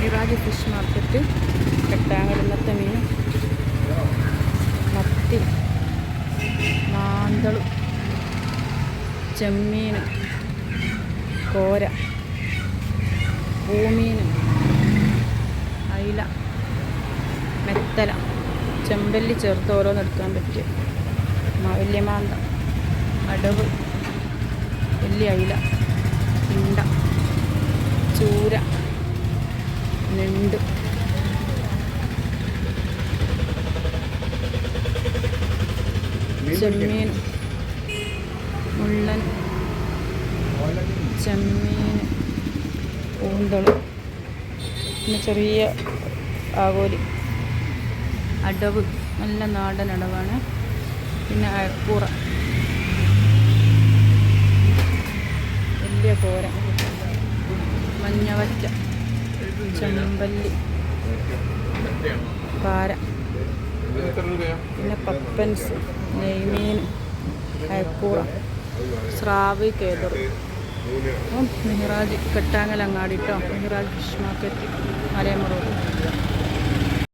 Miraj fish market Kattangal. ഇന്നത്തെ മീൻ മത്തി, മാന്തൾ, ചെമ്മീൻ, കോര, ഭൂമീൻ, അയില, മെത്തല, ചെമ്പല്ലി ചേർത്ത് ഓരോന്ന് എടുക്കാൻ പറ്റിയ വലിയ മാന്ത, അടവ്, വലിയ അയില, പിണ്ട, ചൂര, ഞണ്ട്, ചെമ്മീൻ, മുള്ളൻ, ചെമ്മീൻ, കൂന്തൾ, പിന്നെ ചെറിയ ആകോലി, അടവ്, നല്ല നാടൻ അടവാണ്. പിന്നെ അയക്കൂറ, വലിയ കോര, മഞ്ഞവറ്റ, ചെമ്പല്ലി, പാര, പിന്നെ പപ്പൻസ്, നെയ്മീൻ, അയക്കൂറ, സ്രാവ്, കേദർ. മിറാജ് കെട്ടാങ്ങൽ അങ്ങാടി കേട്ടോ. Miraj fish market, Malayamma road.